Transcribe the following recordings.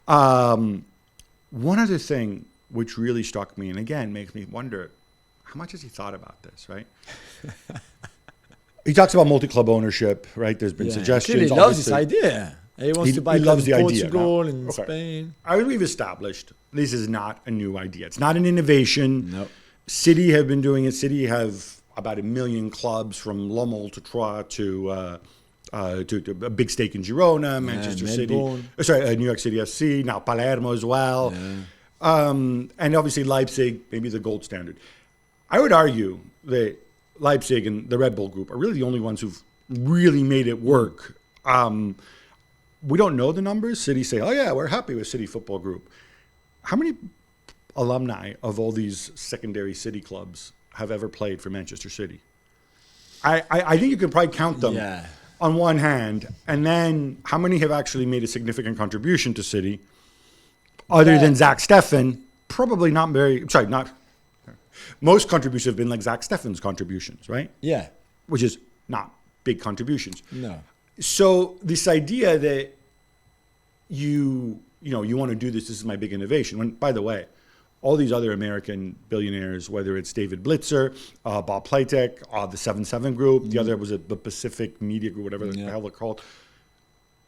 One other thing which really struck me, and again makes me wonder, how much has he thought about this, right? He talks about multi-club ownership, right? There's been suggestions. He loves this idea. He wants to buy clubs in Portugal and Spain. We've established this is not a new idea. It's not an innovation. No. City have been doing it. City have about 1 million clubs from Lommel to Troyes to a big stake in Girona, Manchester City. New York City FC, now Palermo as well. Yeah. And obviously Leipzig, maybe the gold standard. I would argue that Leipzig and the Red Bull Group are really the only ones who've really made it work. We don't know the numbers. City say, oh yeah, we're happy with City Football Group. How many alumni of all these secondary city clubs have ever played for Manchester City? I think you can probably count them on one hand. And then how many have actually made a significant contribution to City? Other than Zach Steffen, probably not very, most contributions have been like Zach Steffen's contributions, right? Yeah. Which is not big contributions. No. So this idea that you want to do this is my big innovation. When, by the way, all these other American billionaires, whether it's David Blitzer, Bob Platek, the 7-7 Group, the other was the Pacific Media Group, whatever the hell they're called.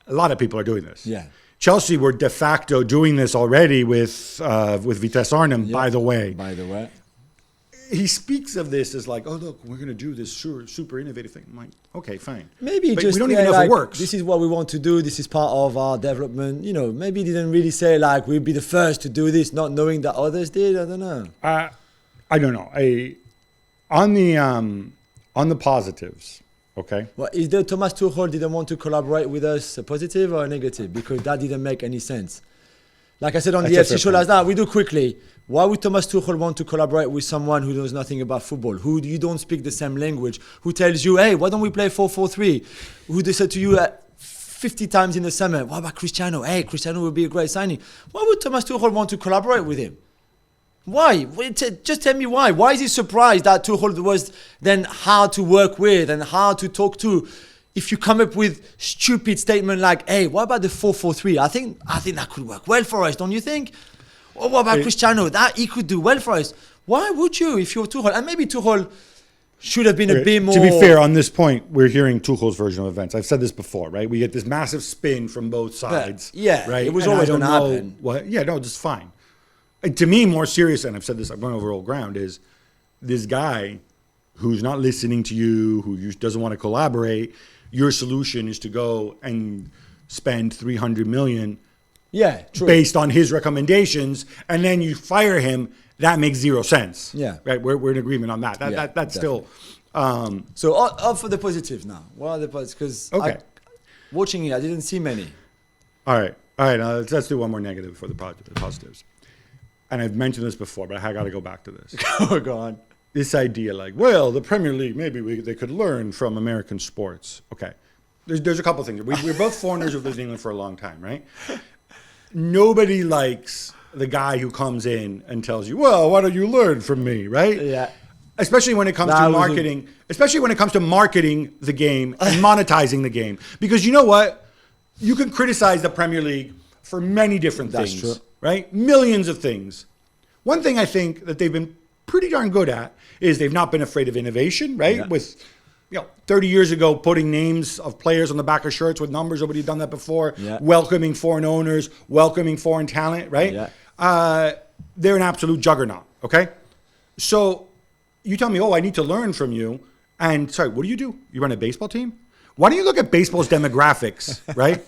A lot of people are doing this. Yeah. Chelsea were de facto doing this already with Vitesse Arnhem, by the way. By the way. He speaks of this as like, oh, look, we're going to do this super innovative thing. I'm like, okay, fine. Maybe but just we don't even know if it works. This is what we want to do. This is part of our development. Maybe he didn't really say like we'll be the first to do this, not knowing that others did. I don't know. I don't know. On the positives, okay. Well, is the Thomas Tuchel didn't want to collaborate with us a positive or a negative? Because that didn't make any sense. Like I said on the FC show last night, we do quickly. Why would Thomas Tuchel want to collaborate with someone who knows nothing about football, who you don't speak the same language, who tells you, hey, why don't we play 4-4-3? Who they said to you 50 times in the summer, what about Cristiano? Hey, Cristiano would be a great signing. Why would Thomas Tuchel want to collaborate with him? Why? Just tell me why. Why is he surprised that Tuchel was then hard to work with and hard to talk to? If you come up with stupid statement like, hey, what about the 4-4-3? I think that could work well for us, don't you think? Or what about Cristiano? That he could do well for us. Why would you if you're Tuchel? And maybe Tuchel should have been a bit more... To be fair, on this point, we're hearing Tuchel's version of events. I've said this before, right? We get this massive spin from both sides. Right? It was always going to happen. Just fine. And to me, more serious, and I've said this, I'm going over old ground, is this guy who's not listening to you, who doesn't want to collaborate, your solution is to go and spend $300 million based on his recommendations, and then you fire him. That makes zero sense. Yeah. Right? We're in agreement on that. That's still... So up for the positives now. What are the positives? Because watching it, I didn't see many. All right. Let's do one more negative for the positives. And I've mentioned this before, but I got to go back to this. Go on. This idea the Premier League, maybe they could learn from American sports. Okay. There's a couple things. We're both foreigners who've lived in England for a long time, right? Nobody likes the guy who comes in and tells you, well, why don't you learn from me, right? Yeah. Especially when it comes to marketing. Especially when it comes to marketing the game and monetizing the game. Because you know what? You can criticize the Premier League for many different things. That's true. Right? Millions of things. One thing I think that they've been pretty darn good at is they've not been afraid of innovation, right? Yeah. With 30 years ago, putting names of players on the back of shirts with numbers. Nobody had done that before. Yeah. Welcoming foreign owners, welcoming foreign talent, right? Yeah. They're an absolute juggernaut, okay? So you tell me, I need to learn from you. And sorry, what do? You run a baseball team? Why don't you look at baseball's demographics, right?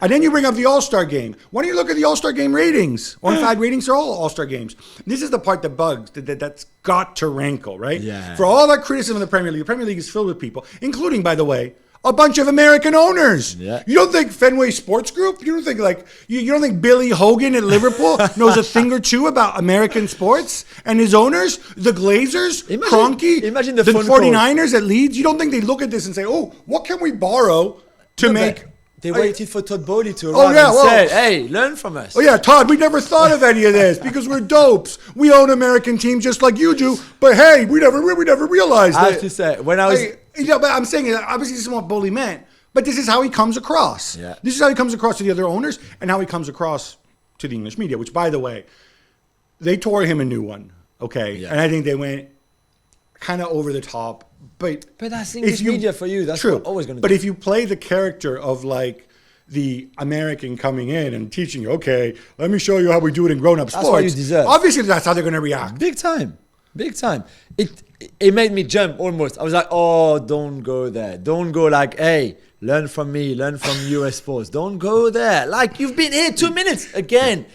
And then you bring up the All-Star game. Why don't you look at the All-Star game ratings? On-side ratings are all All-Star games. This is the part that bugs, that's got to rankle, right? Yeah. For all that criticism of the Premier League is filled with people, including, by the way, a bunch of American owners. Yeah. You don't think Fenway Sports Group? You don't think you don't think Billy Hogan at Liverpool knows a thing or two about American sports and his owners? The Glazers, Kroenke, imagine the 49ers at Leeds. You don't think they look at this and say, what can we borrow to make... They waited for Todd Boehly to arrive and say, hey, learn from us. Oh, yeah, Todd, we never thought of any of this because we're dopes. We own American teams just like you do. But, hey, we never realized that. I have to say, when I was... but I'm saying, obviously, this is what Boehly meant. But this is how he comes across. Yeah. This is how he comes across to the other owners and how he comes across to the English media, which, by the way, they tore him a new one, okay? Yeah. And I think they went kind of over the top. But that's English media for you. That's true. Always going to But if you play the character of, like, the American coming in and teaching you, okay, let me show you how we do it in grown-up sports. That's what you deserve. Obviously, that's how they're going to react. Big time. It made me jump almost. I was like, oh, don't go there. Don't go like, hey, learn from me, learn from US sports. Don't go there. Like, you've been here 2 minutes again.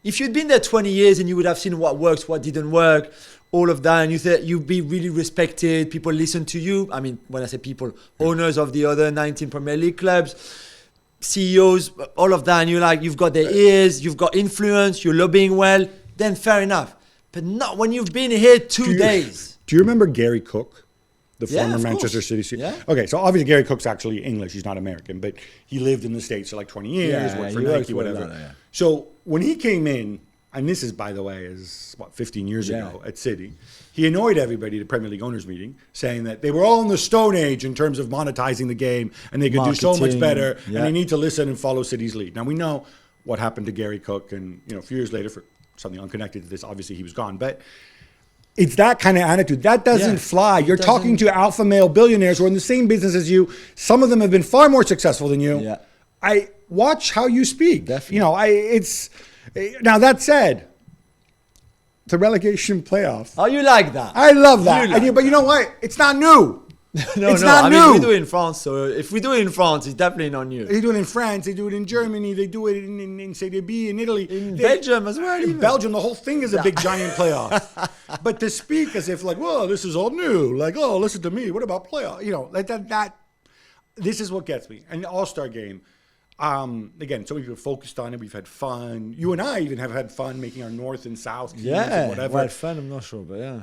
If you'd been there 20 years and you would have seen what works, what didn't work, all of that, and you thought you'd be really respected, people listen to you. I mean, when I say people, owners of the other 19 Premier League clubs, CEOs, all of that, and you're like, you've got their ears, you've got influence, you're lobbying well, then fair enough. But not when you've been here 2 days. Do you remember Gary Cook, the former Manchester course. City? Yeah. Okay, so obviously Gary Cook's actually English. He's not American, but he lived in the States for like 20 years, worked for Nike, whatever. So when he came in, and this is, by the way, is 15 years ago at City, he annoyed everybody at the Premier League owners meeting, saying that they were all in the Stone Age in terms of monetizing the game, and they could do so much better, and they need to listen and follow City's lead. Now, we know what happened to Gary Cook, and a few years later, for something unconnected to this, obviously he was gone. But it's that kind of attitude. That doesn't fly. You're talking to alpha male billionaires who are in the same business as you. Some of them have been far more successful than you. Yeah. I watch how you speak. Definitely. Now that said, the relegation playoff. Oh, you like that? I love that. But you know what? It's not new. It's not new. I mean, we do it in France, so if we do it in France, it's definitely not new. They do it in France, they do it in Germany, they do it in Serie B, in Italy. In Belgium as well. In Belgium, the whole thing is a big giant playoff. But to speak as if like, whoa, this is all new. Like, oh, listen to me. What about playoff? Like that. This is what gets me. An all-star game. Again, so we've been focused on it. We've had fun. You and I even have had fun making our North and South teams and whatever. Well, fun, I'm not sure, but yeah.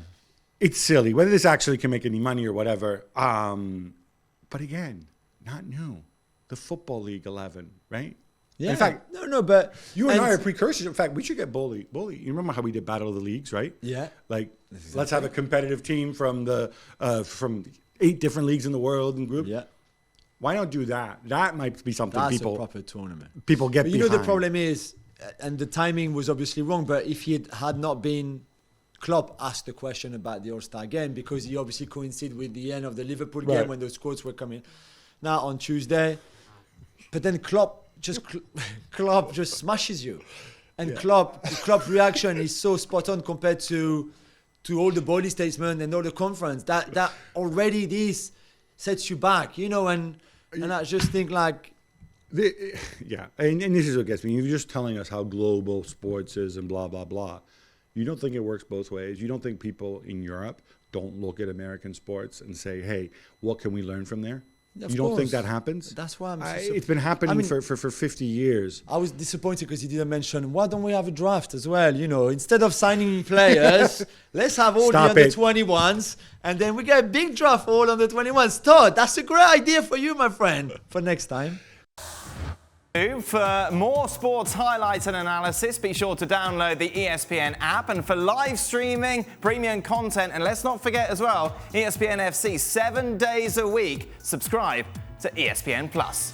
It's silly whether this actually can make any money or whatever. But again, not new. The Football League 11, right? Yeah. In fact, but you and I are precursors. In fact, we should get Boehly. You remember how we did Battle of the Leagues, right? Yeah. Like, let's have a competitive team from 8 different leagues in the world and group. Yeah. Why not do that? That might be something That's a proper tournament. People get behind. The problem is, and the timing was obviously wrong, but if he had not been, Klopp asked the question about the All-Star game because he obviously coincided with the end of the Liverpool game when those quotes were coming now on Tuesday. But then Klopp just smashes you. And Klopp's reaction is so spot on compared to all the body statements and all the conference. That already this sets you back, and I just think like... and this is what gets me. You're just telling us how global sports is and blah, blah, blah. You don't think it works both ways? You don't think people in Europe don't look at American sports and say, hey, what can we learn from there? You don't think that happens? That's why it's been happening for 50 years. I was disappointed because you didn't mention, why don't we have a draft as well? Instead of signing players, let's have all the under-21s, and then we get a big draft for all under-21s. Todd, that's a great idea for you, my friend, for next time. For more sports highlights and analysis, be sure to download the ESPN app. And for live streaming, premium content, and let's not forget as well, ESPN FC 7 days a week. Subscribe to ESPN Plus.